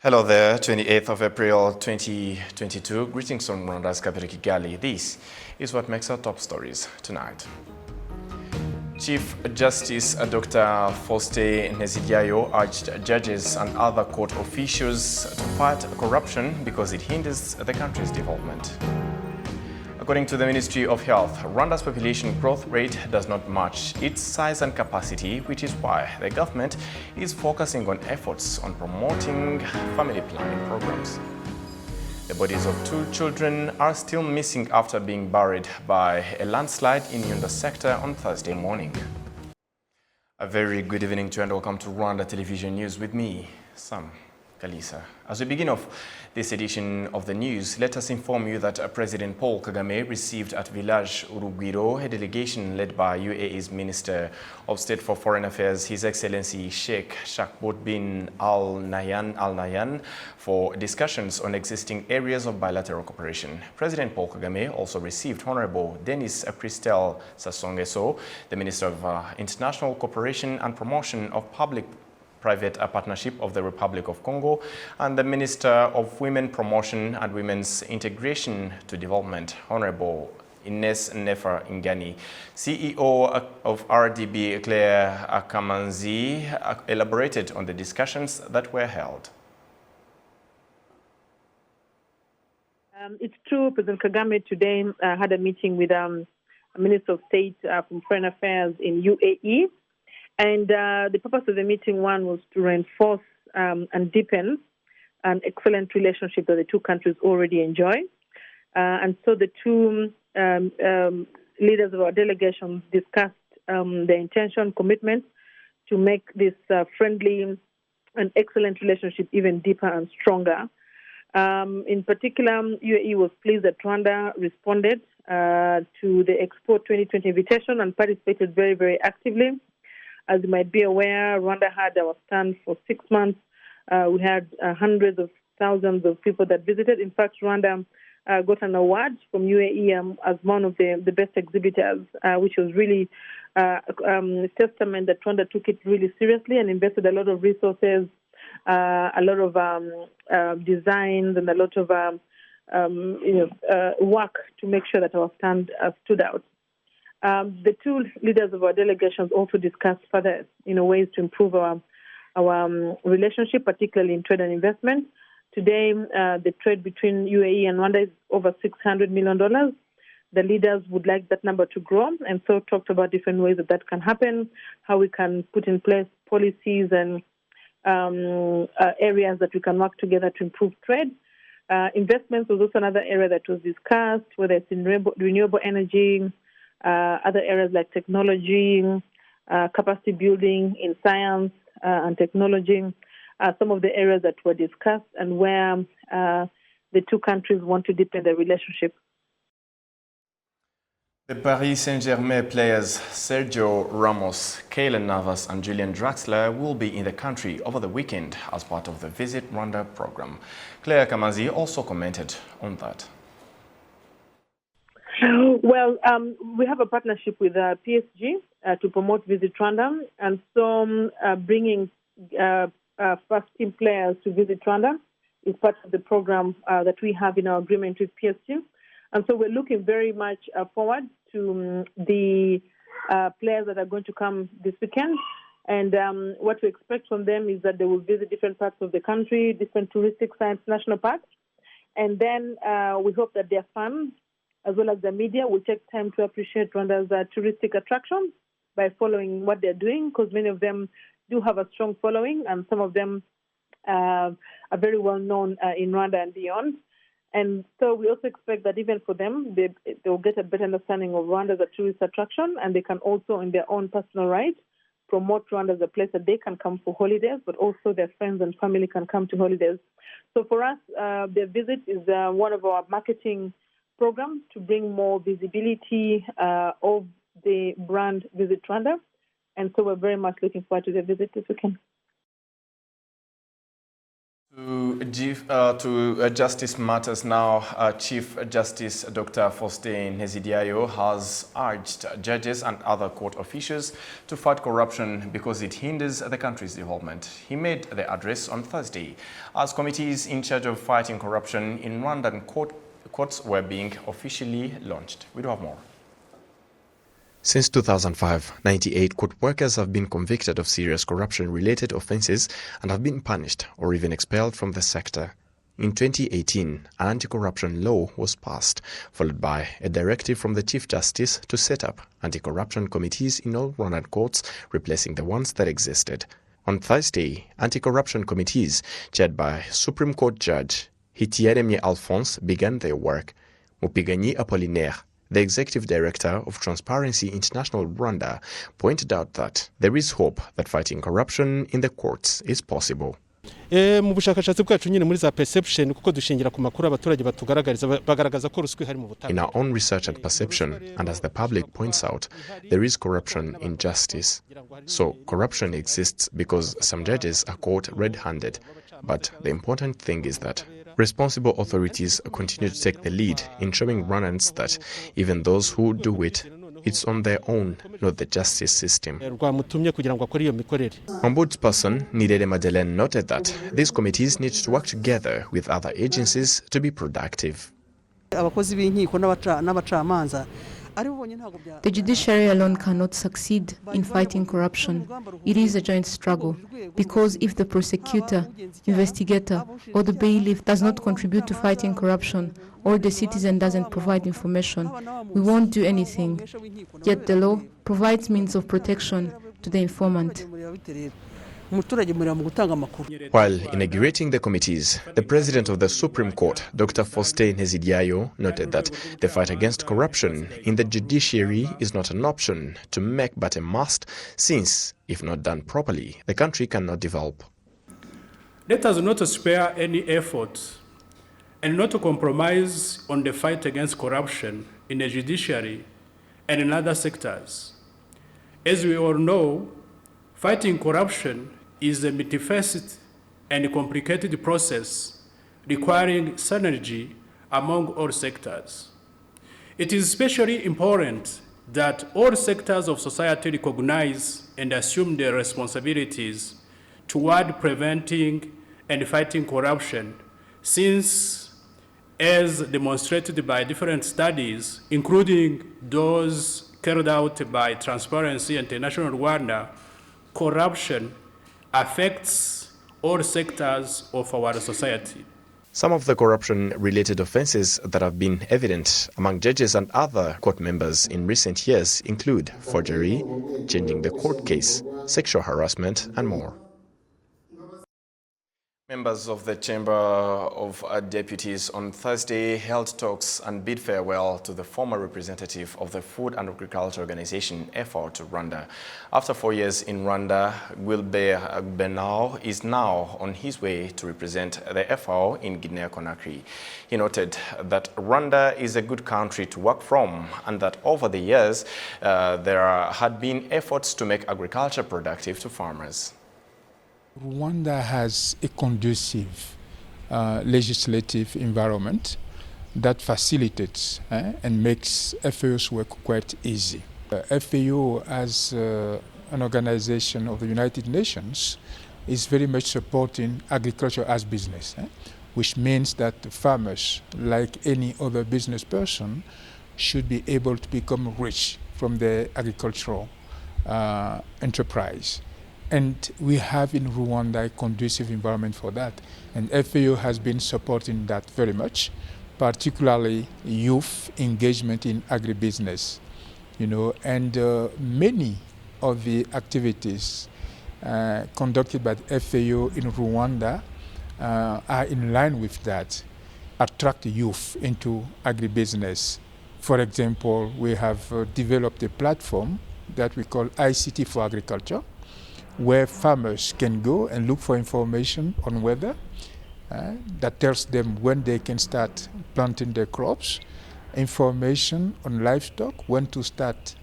Hello there, 28th of April 2022. Greetings from Rwanda's capital Kigali. This is what makes our top stories tonight. Chief Justice Dr. Faustin Nteziryayo urged judges and other court officials to fight corruption because it hinders the country's development. According to the Ministry of Health, Rwanda's population growth rate does not match its size and capacity, which is why the government is focusing on efforts on promoting family planning programs. The bodies of 2 children are still missing after being buried by a landslide in Yunda sector on Thursday morning. A very good evening to and welcome to Rwanda Television News with me, Sam Kalisa. As we begin off this edition of the news, let us inform you that President Paul Kagame received at Village Urugwiro a delegation led by UAE's Minister of State for Foreign Affairs, His Excellency Sheikh Shakbut bin Al Nahyan, for discussions on existing areas of bilateral cooperation. President Paul Kagame also received Honorable Denis Christel Sassou-Nguesso, the Minister of International Cooperation and Promotion of Public-Private Partnership of the Republic of Congo, and the Minister of Women Promotion and Women's Integration to Development, Honorable Ines Nefer Ingani. CEO of RDB, Claire Kamanzi, elaborated on the discussions that were held. It's true, President Kagame today had a meeting with Minister of State from Foreign Affairs in UAE. And the purpose of the meeting, one, was to reinforce and deepen an excellent relationship that the 2 countries already enjoy. And so the 2 leaders of our delegation discussed their intention, commitment to make this friendly and excellent relationship even deeper and stronger. In particular, UAE was pleased that Rwanda responded to the Expo 2020 invitation and participated very, very actively. As you might be aware, Rwanda had our stand for 6 months. We had hundreds of thousands of people that visited. In fact, Rwanda got an award from UAE as one of the best exhibitors, which was really a testament that Rwanda took it really seriously and invested a lot of resources, a lot of designs, and a lot of work to make sure that our stand stood out. The 2 leaders of our delegations also discussed further ways to improve our relationship, particularly in trade and investment. Today, the trade between UAE and Rwanda is over $600 million. The leaders would like that number to grow, and so talked about different ways that can happen, how we can put in place policies and areas that we can work together to improve trade. Investments was also another area that was discussed, whether it's in renewable energy, other areas like technology, capacity building in science and technology, some of the areas that were discussed and where the 2 countries want to deepen their relationship. The Paris Saint-Germain players Sergio Ramos, Keylor Navas and Julian Draxler will be in the country over the weekend as part of the Visit Rwanda program. Claire Kamanzi also commented on that. Well, we have a partnership with PSG to promote Visit Rwanda, and so bringing first-team players to Visit Rwanda is part of the program that we have in our agreement with PSG. And so we're looking very much forward to the players that are going to come this weekend. And what we expect from them is that they will visit different parts of the country, different touristic sites, national parks. And then we hope that their fans, as well as the media, will take time to appreciate Rwanda's touristic attractions by following what they're doing, because many of them do have a strong following, and some of them are very well known in Rwanda and beyond. And so we also expect that even for them, they will get a better understanding of Rwanda as a tourist attraction, and they can also, in their own personal right, promote Rwanda as a place that they can come for holidays, but also their friends and family can come to holidays. So for us, their visit is one of our marketing programs to bring more visibility of the brand Visit Rwanda. And so we're very much looking forward to the visit this weekend. To To justice matters now, Chief Justice Dr. Faustin Hezidiayo has urged judges and other court officials to fight corruption because it hinders the country's development. He made the address on Thursday as committees in charge of fighting corruption in Rwandan courts were being officially launched. We do have more. Since 2005, 98 court workers have been convicted of serious corruption-related offences and have been punished or even expelled from the sector. In 2018, an anti-corruption law was passed, followed by a directive from the Chief Justice to set up anti-corruption committees in all Rwandan courts, replacing the ones that existed. On Thursday, anti-corruption committees, chaired by Supreme Court Judge Hitieremye Alphonse, began their work. Mupiganyi Apollinaire, the executive director of Transparency International Rwanda, pointed out that there is hope that fighting corruption in the courts is possible. Mu bushakashatsi bwacu nyine muri za perception kuko dushingira ku makuru abaturage bagaragaza ko ruswa ihari mu butaka. In our own research and perception, and as the public points out, there is corruption in justice. So corruption exists because some judges are caught red-handed. But the important thing is that responsible authorities continue to take the lead in showing Rwandans that even those who do it, it's on their own, not the justice system. Ombudsperson Nirere Madeleine noted that these committees need to work together with other agencies to be productive. The judiciary alone cannot succeed in fighting corruption. It is a joint struggle, because if the prosecutor, investigator, or the bailiff does not contribute to fighting corruption, or the citizen doesn't provide information, we won't do anything. Yet the law provides means of protection to the informant. While inaugurating the committees, the president of the Supreme Court, Dr. Faustin Hezidiayo, noted that the fight against corruption in the judiciary is not an option to make but a must, since, if not done properly, the country cannot develop. Let us not spare any effort and not to compromise on the fight against corruption in the judiciary and in other sectors. As we all know, fighting corruption is a multifaceted and complicated process requiring synergy among all sectors. It is especially important that all sectors of society recognize and assume their responsibilities toward preventing and fighting corruption, since, as demonstrated by different studies, including those carried out by Transparency International Rwanda, corruption affects all sectors of our society. Some of the corruption-related offences that have been evident among judges and other court members in recent years include forgery, changing the court case, sexual harassment, and more. Members of the Chamber of Deputies on Thursday held talks and bid farewell to the former representative of the Food and Agriculture Organization, FAO, to Rwanda. After 4 years in Rwanda, Wilbert Benau is now on his way to represent the FAO in Guinea-Conakry. He noted that Rwanda is a good country to work from and that over the years there had been efforts to make agriculture productive to farmers. Rwanda has a conducive legislative environment that facilitates and makes FAO's work quite easy. FAO, as an organization of the United Nations, is very much supporting agriculture as business, which means that farmers, like any other business person, should be able to become rich from their agricultural enterprise. And we have in Rwanda a conducive environment for that. And FAO has been supporting that very much, particularly youth engagement in agribusiness. And many of the activities conducted by the FAO in Rwanda are in line with that, attract youth into agribusiness. For example, we have developed a platform that we call ICT for Agriculture, where farmers can go and look for information on weather that tells them when they can start planting their crops, information on livestock, when to start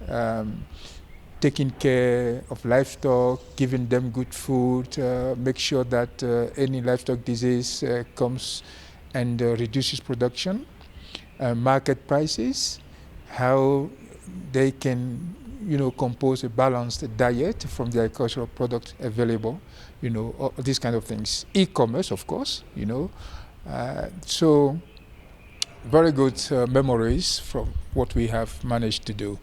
taking care of livestock, giving them good food, make sure that any livestock disease comes and reduces production, market prices, how they can, compose a balanced diet from the agricultural products available, these kind of things. E-commerce, of course, so very good memories from what we have managed to do.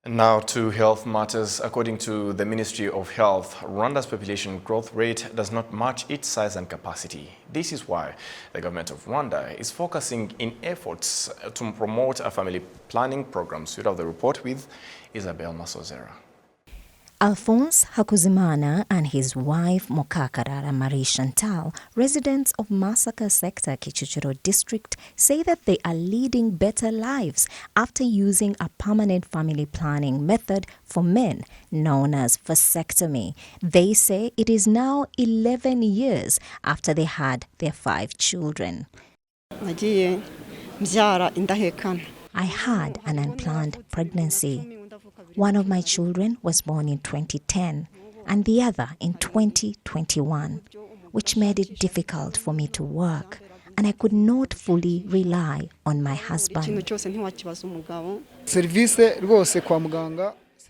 And now to health matters. According to the Ministry of Health, Rwanda's population growth rate does not match its size and capacity. This is why the government of Rwanda is focusing in efforts to promote a family planning program. We have the report with Isabel Masozera. Alphonse Hakuzimana and his wife Mokakarara Marie Chantal, residents of Masaka Sector, Kichuchiro District, say that they are leading better lives after using a permanent family planning method for men known as vasectomy. They say it is now 11 years after they had their 5 children. I had an unplanned pregnancy. One of my children was born in 2010 and the other in 2021, which made it difficult for me to work, and I could not fully rely on my husband.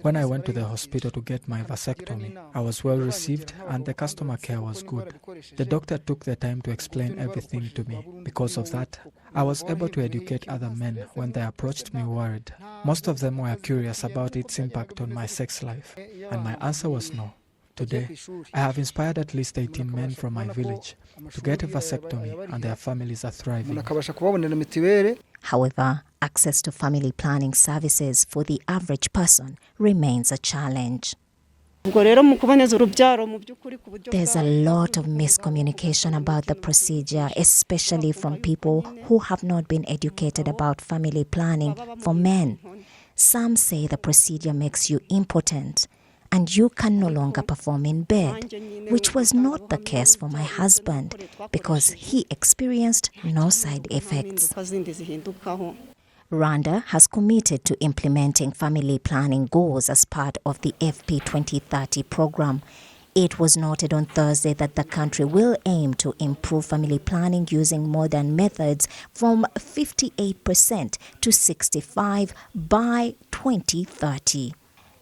When I went to the hospital to get my vasectomy, I was well received and the customer care was good. The doctor took the time to explain everything to me. Because of that, I was able to educate other men when they approached me worried. Most of them were curious about its impact on my sex life, and my answer was no. Today, I have inspired at least 18 men from my village to get a vasectomy, and their families are thriving. However, access to family planning services for the average person remains a challenge. There's a lot of miscommunication about the procedure, especially from people who have not been educated about family planning for men. Some say the procedure makes you impotent and you can no longer perform in bed, which was not the case for my husband because he experienced no side effects. Rwanda has committed to implementing family planning goals as part of the FP 2030 program. It was noted on Thursday that the country will aim to improve family planning using modern methods from 58% to 65% by 2030.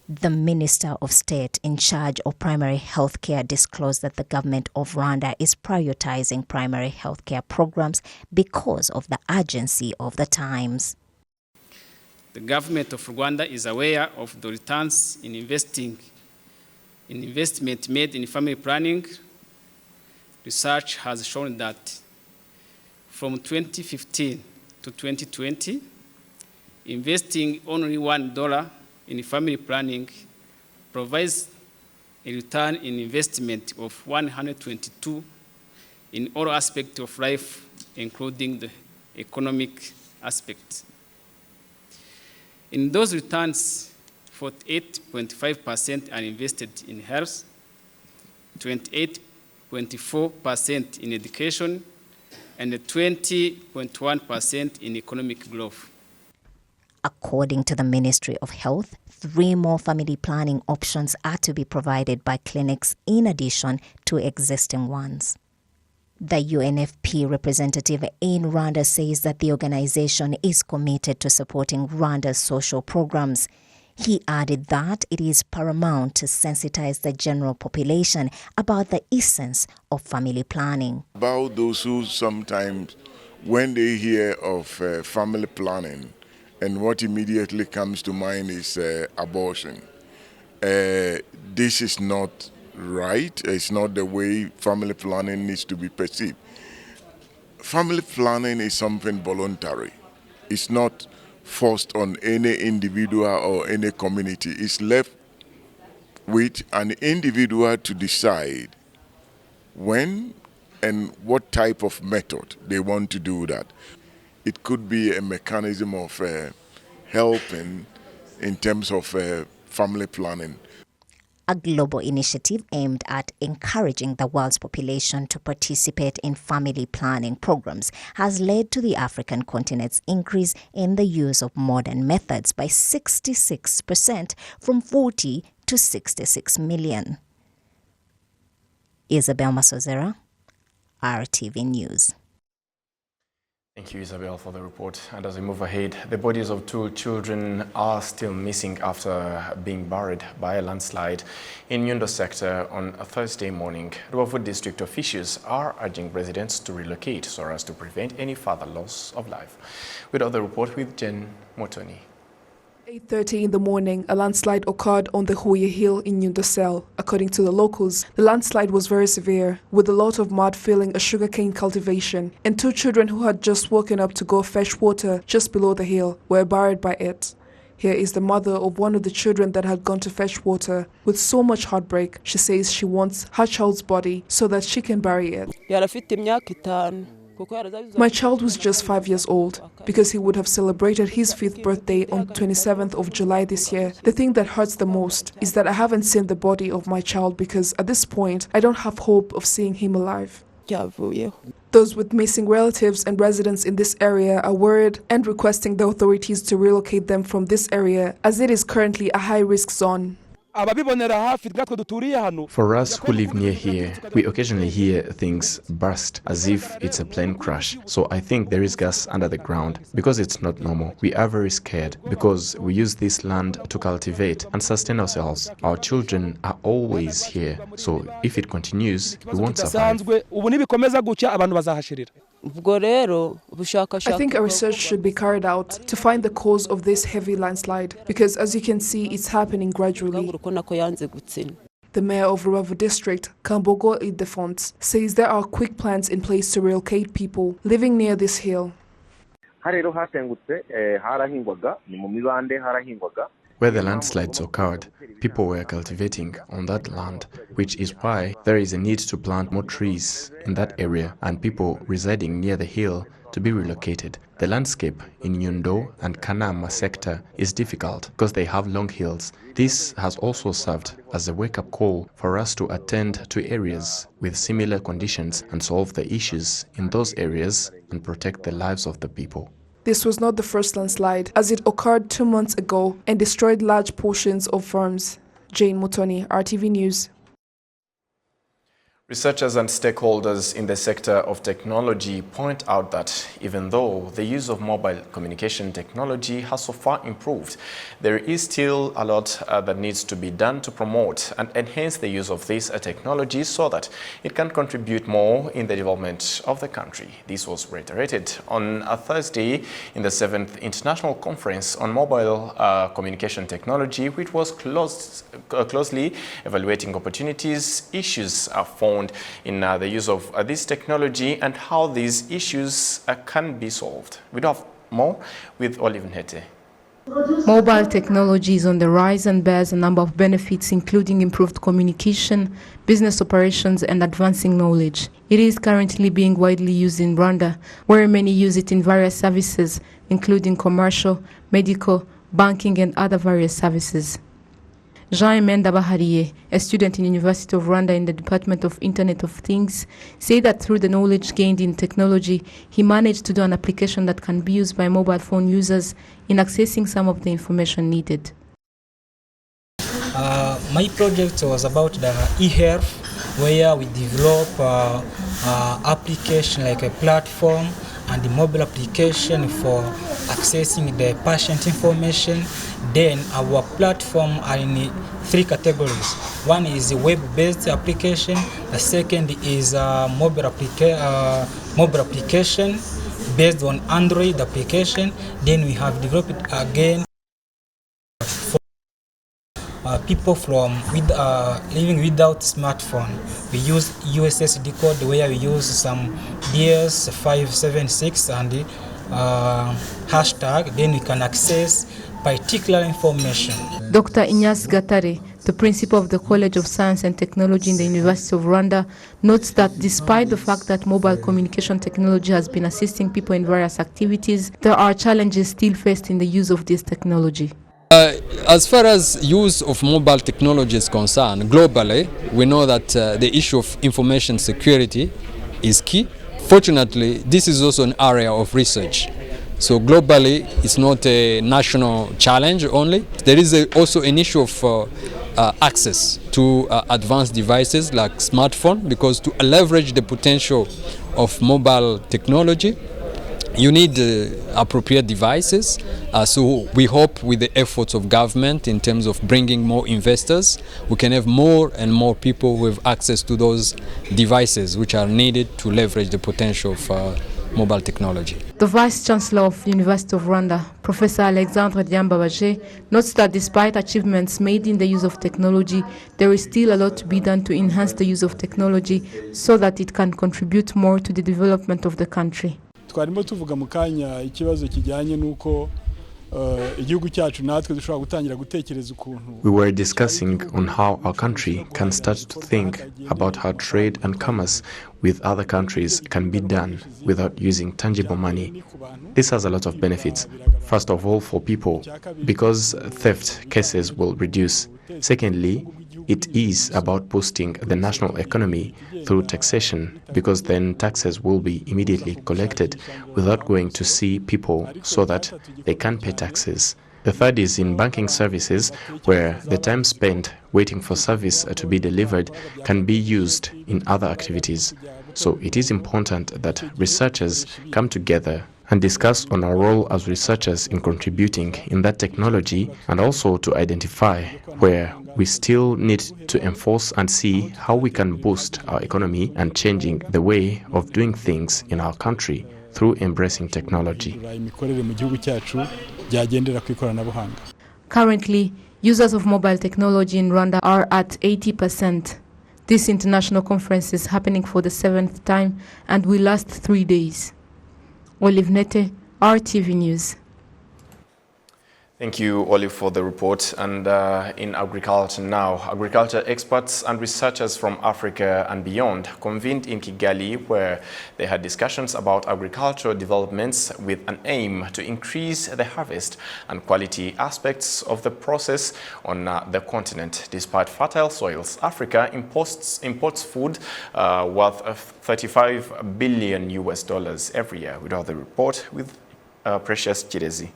The Minister of State in charge of primary health care disclosed that the government of Rwanda is prioritizing primary health care programs because of the urgency of the times. The government of Rwanda is aware of the returns in investment made in family planning. Research has shown that from 2015 to 2020, investing only $1 in family planning provides a return in investment of 122 in all aspects of life, including the economic aspect. In those returns, 48.5% are invested in health, 28.4% in education, and 20.1% in economic growth. According to the Ministry of Health, 3 more family planning options are to be provided by clinics in addition to existing ones. The UNFP representative in Rwanda says that the organization is committed to supporting Rwanda's social programs. He added that it is paramount to sensitize the general population about the essence of family planning. About those who sometimes, when they hear of family planning, and what immediately comes to mind is abortion. This is not right. It's not the way family planning needs to be perceived. Family planning is something voluntary. It's not forced on any individual or any community. It's left with an individual to decide when and what type of method they want to do that. It could be a mechanism of helping in terms of family planning. a global initiative aimed at encouraging the world's population to participate in family planning programs, has led to the African continent's increase in the use of modern methods by 66% from 40 to 66 million. Isabel Masozera, RTV News. Thank you, Isabel, for the report. And as we move ahead, the bodies of 2 children are still missing after being buried by a landslide in Nyundo sector on a Thursday morning. Rwanda district officials are urging residents to relocate so as to prevent any further loss of life. We have the report with Jen Motoni. 8:30 in the morning, a landslide occurred on the Huye Hill in Nyundo. According to the locals, the landslide was very severe, with a lot of mud filling a sugarcane cultivation, and 2 children who had just woken up to go fetch water just below the hill were buried by it. Here is the mother of one of the children that had gone to fetch water. With so much heartbreak, she says she wants her child's body so that she can bury it. My child was just 5 years old because he would have celebrated his 5th birthday on 27th of July this year. The thing that hurts the most is that I haven't seen the body of my child because at this point, I don't have hope of seeing him alive. Those with missing relatives and residents in this area are worried and requesting the authorities to relocate them from this area as it is currently a high-risk zone. For us who live near here, we occasionally hear things burst as if it's a plane crash. So I think there is gas under the ground. Because it's not normal, we are very scared because we use this land to cultivate and sustain ourselves. Our children are always here. So if it continues, we won't survive. I think a research should be carried out to find the cause of this heavy landslide because as you can see, it's happening gradually. The mayor of Rubavu district, Kambogo Ildefonse, says there are quick plans in place to relocate people living near this hill. Where the landslides occurred, people were cultivating on that land, which is why there is a need to plant more trees in that area and people residing near the hill to be relocated. The landscape in Nyundo and Kanama sector is difficult because they have long hills. This has also served as a wake-up call for us to attend to areas with similar conditions and solve the issues in those areas and protect the lives of the people. This was not the first landslide, as it occurred 2 months ago and destroyed large portions of farms. Jane Mutoni, RTV News. Researchers and stakeholders in the sector of technology point out that even though the use of mobile communication technology has so far improved, there is still a lot that needs to be done to promote and enhance the use of this technology so that it can contribute more in the development of the country. This was reiterated on a Thursday in the 7th International Conference on Mobile Communication Technology, which was closely evaluating opportunities, issues found in the use of this technology and how these issues can be solved. We have more with Olive Nhete. Mobile technology is on the rise and bears a number of benefits, including improved communication, business operations, and advancing knowledge. It is currently being widely used in Rwanda, where many use it in various services, including commercial, medical, banking, and other various services. Jean Emenda Bahariye, a student in the University of Rwanda in the Department of Internet of Things, said that through the knowledge gained in technology, he managed to do an application that can be used by mobile phone users in accessing some of the information needed. My project was about the e-health, where we develop application like a platform and the mobile application for accessing the patient information. Then our platform are in 3 categories. One is a web-based application. The second is a mobile application based on Android application. Then we have developed again for people from living without smartphone. We use USSD code where we use some DS576 and the hashtag. Then we can access particular information. Dr. Inyas Gatare, the principal of the College of Science and Technology in the University of Rwanda, notes that despite the fact that mobile communication technology has been assisting people in various activities, there are challenges still faced in the use of this technology. As far as use of mobile technology is concerned, globally, we know that the issue of information security is key. Fortunately, this is also an area of research. So globally, it's not a national challenge only. There is also an issue of access to advanced devices like smartphone, because to leverage the potential of mobile technology, you need appropriate devices. So we hope with the efforts of government in terms of bringing more investors, we can have more and more people who have access to those devices which are needed to leverage the potential of mobile technology. The Vice Chancellor of the University of Rwanda, Professor Alexandre Diambabaje, notes that despite achievements made in the use of technology, there is still a lot to be done to enhance the use of technology so that it can contribute more to the development of the country. Twarimo tuvuga mu kanya ikibazo kijyanye nuko igihugu cyacu natwe dushobora gutangira gutekereza ukuntu. We were discussing on how our country can start to think about how trade and commerce with other countries can be done without using tangible money. This has a lot of benefits. First of all, for people, because theft cases will reduce. Secondly, it is about boosting the national economy through taxation, because then taxes will be immediately collected without going to see people so that they can pay taxes. The third is in banking services, where the time spent waiting for service to be delivered can be used in other activities. So it is important that researchers come together and discuss on our role as researchers in contributing in that technology, and also to identify where we still need to enforce and see how we can boost our economy and changing the way of doing things in our country through embracing technology. Currently, users of mobile technology in Rwanda are at 80%. This international conference is happening for the 7th time and will last 3 days. Olive Nete, RTV News. Thank you, Olive, for the report. And in agriculture now, agriculture experts and researchers from Africa and beyond convened in Kigali, where they had discussions about agricultural developments with an aim to increase the harvest and quality aspects of the process on the continent. Despite fertile soils, Africa imports food worth $35 billion every year. We have the report with Precious Chirezi.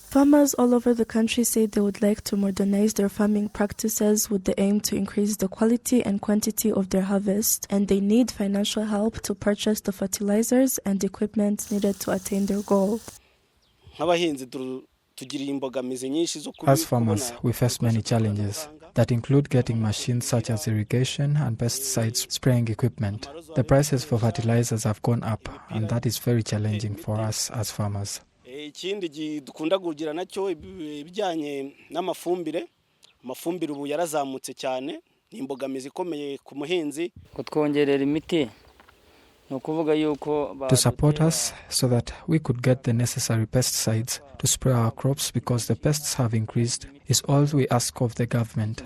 Farmers all over the country say they would like to modernize their farming practices with the aim to increase the quality and quantity of their harvest, and they need financial help to purchase the fertilizers and equipment needed to attain their goal. As farmers, we face many challenges that include getting machines such as irrigation and pesticide spraying equipment. The prices for fertilizers have gone up, and that is very challenging for us as farmers. Ikindi dukunda kugira nacyo ibijyanye n'amafumbire ubu yarazamutse cyane ni imbogamizi ikomeye ku muhinzi kutwongerera imiti no kuvuga yuko to support us so that we could get the necessary pesticides to spray our crops because the pests have increased is all we ask of the government.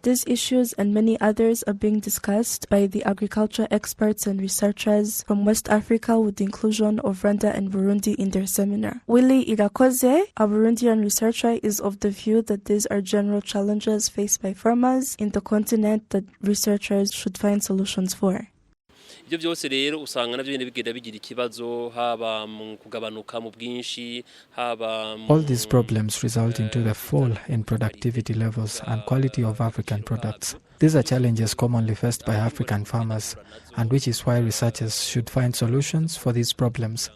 These issues and many others are being discussed by the agriculture experts and researchers from West Africa with the inclusion of Rwanda and Burundi in their seminar. Willy Irakoze, a Burundian researcher, is of the view that these are general challenges faced by farmers in the continent that researchers should find solutions for. Ibyo byose rero usanga navyo bigenda bigira ikibazo haba mu kugabanuka mu bwinshi haba. All these problems result into the fall in productivity levels and quality of African products. These are challenges commonly faced by African farmers, and which is why researchers should find solutions for these problems,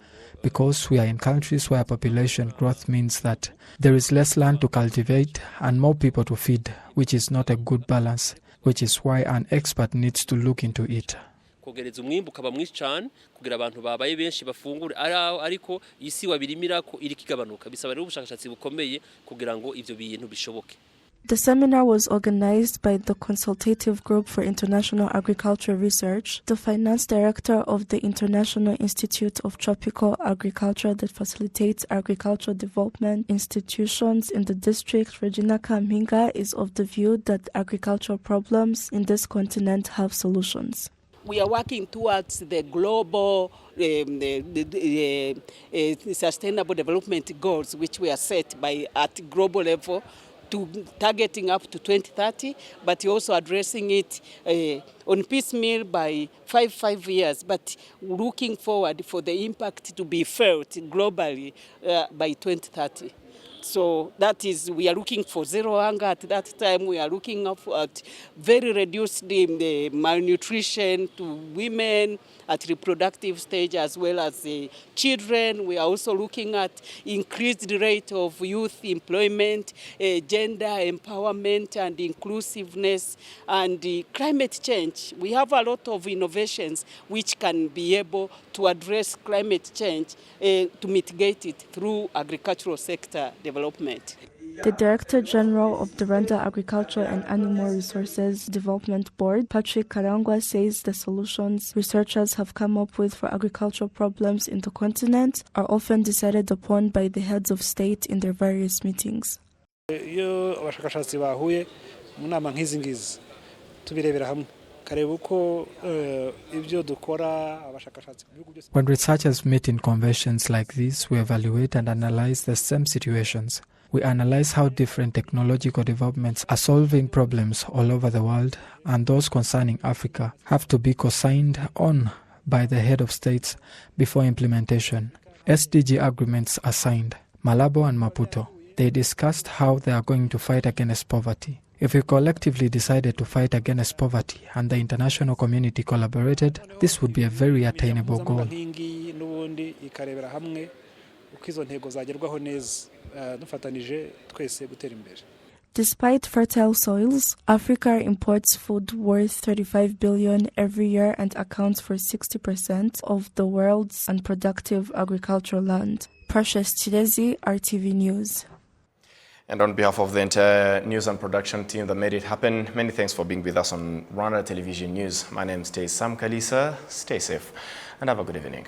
because we are in countries where population growth means that there is less land to cultivate and more people to feed, which is not a good balance, which is why an expert needs to look into it. Kogereza umwimbu ukaba mwinshi cyane kugira abantu babaye benshi bafungure ariko isi wabirimira ko iri kigabanuka bisaba rero ubushakashatsi bukomeye kugira ngo ivyo bintu bishoboke. The seminar was organized by the Consultative Group for International Agriculture Research, the finance director of the International Institute of Tropical Agriculture that facilitates agricultural development institutions in the district. Regina Kampinga is of the view that agricultural problems in this continent have solutions. we are working towards the global sustainable development goals, which we are set at global level, to targeting up to 2030, but also addressing it on piecemeal by 5 years, but looking forward for the impact to be felt globally by 2030. So that is, we are looking for zero hunger at that time. We are looking at very reduced malnutrition to women at reproductive stage as well as children. We are also looking at increased rate of youth employment, gender empowerment and inclusiveness, and climate change. We have a lot of innovations which can be able to address climate change, to mitigate it through agricultural sector development. The Director General of the Rwanda Agriculture and Animal Resources Development Board, Patrick Karangwa, says the solutions researchers have come up with for agricultural problems in the continent are often decided upon by the heads of state in their various meetings. Iyo abashakashatsi bahuye mu nama nk'izi ngizi tubirebera hamwe. When researchers meet in conventions like this, we evaluate and analyze the same situations. We analyze how different technological developments are solving problems all over the world, and those concerning Africa have to be co-signed on by the head of states before implementation. SDG agreements are signed. Malabo and Maputo, they discussed how they are going to fight against poverty. If we collectively decided to fight against poverty and the international community collaborated, this would be a very attainable goal. Despite fertile soils, Africa imports food worth 35 billion every year and accounts for 60% of the world's unproductive agricultural land. Precious Chidezi, RTV News. And on behalf of the entire news and production team that made it happen, many thanks for being with us on Rwanda Television News. My name is Sam Kalisa. Stay safe and have a good evening.